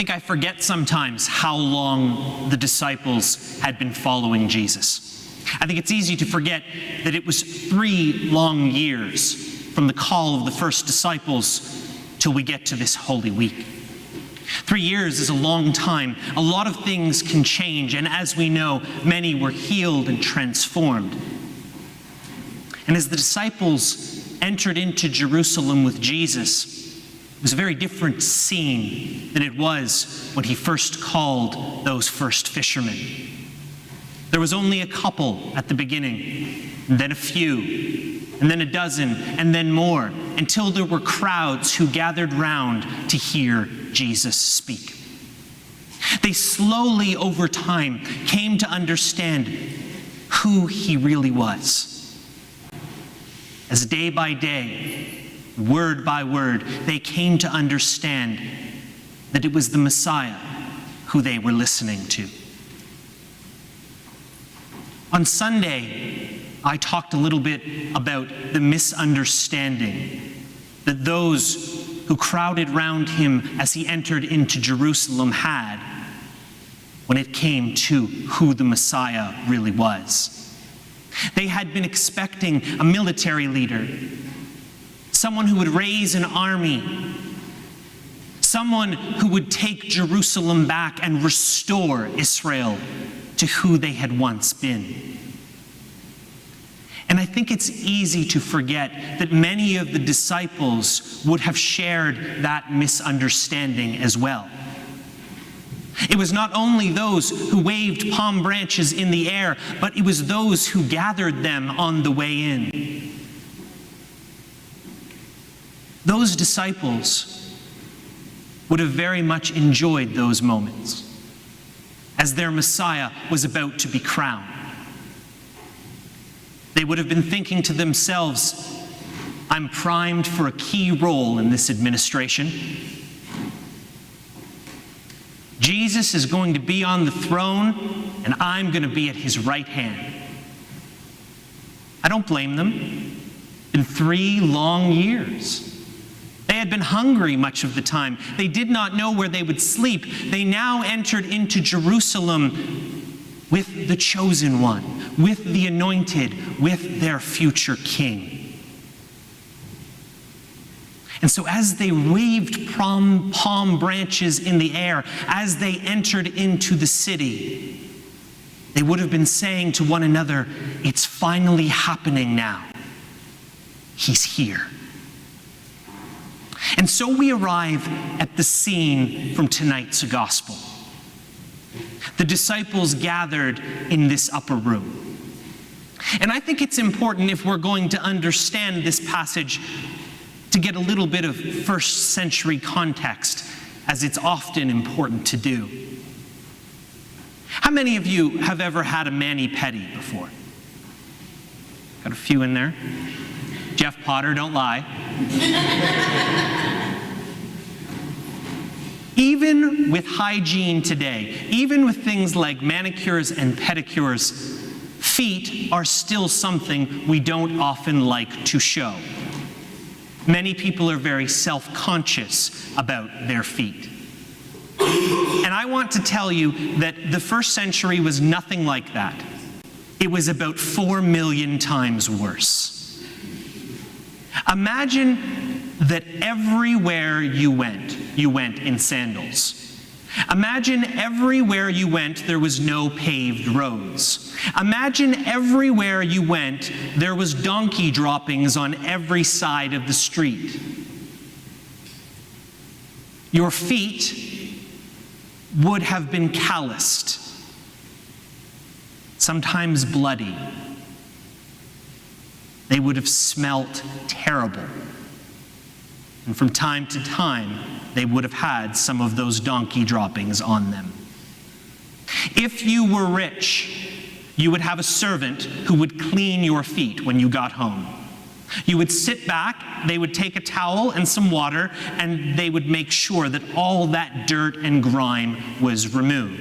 think I forget sometimes how long the disciples had been following Jesus. I think it's easy to forget that it was 3 long years from the call of the first disciples till we get to this Holy Week. 3 years is a long time. A lot of things can change, and as we know, many were healed and transformed. And as the disciples entered into Jerusalem with Jesus, it was a very different scene than it was when he first called those first fishermen. There was only a couple at the beginning, and then a few, and then a dozen, and then more, until there were crowds who gathered round to hear Jesus speak. They slowly, over time, came to understand who he really was. As day by day, word by word, they came to understand that it was the Messiah who they were listening to. On Sunday, I talked a little bit about the misunderstanding that those who crowded round him as he entered into Jerusalem had when it came to who the Messiah really was. They had been expecting a military leader, someone who would raise an army, someone who would take Jerusalem back and restore Israel to who they had once been. And I think it's easy to forget that many of the disciples would have shared that misunderstanding as well. It was not only those who waved palm branches in the air, but it was those who gathered them on the way in. Those disciples would have very much enjoyed those moments as their Messiah was about to be crowned. They would have been thinking to themselves, I'm primed for a key role in this administration. Jesus is going to be on the throne, and I'm going to be at his right hand. I don't blame them. In 3 long years. They had been hungry much of the time. They did not know where they would sleep. They now entered into Jerusalem with the chosen one, with the anointed, with their future king. And so as they waved palm branches in the air, as they entered into the city, they would have been saying to one another, it's finally happening now. He's here. And so we arrive at the scene from tonight's gospel. The disciples gathered in this upper room. And I think it's important, if we're going to understand this passage, to get a little bit of first century context, as it's often important to do. How many of you have ever had a mani-pedi before? Got a few in there. Jeff Potter, don't lie. Even with hygiene today, even with things like manicures and pedicures, feet are still something we don't often like to show. Many people are very self-conscious about their feet. And I want to tell you that the first century was nothing like that. It was about 4 million times worse. Imagine that everywhere you went in sandals. Imagine everywhere you went, there was no paved roads. Imagine everywhere you went, there was donkey droppings on every side of the street. Your feet would have been calloused, sometimes bloody. They would have smelt terrible. And from time to time, they would have had some of those donkey droppings on them. If you were rich, you would have a servant who would clean your feet when you got home. You would sit back, they would take a towel and some water, and they would make sure that all that dirt and grime was removed.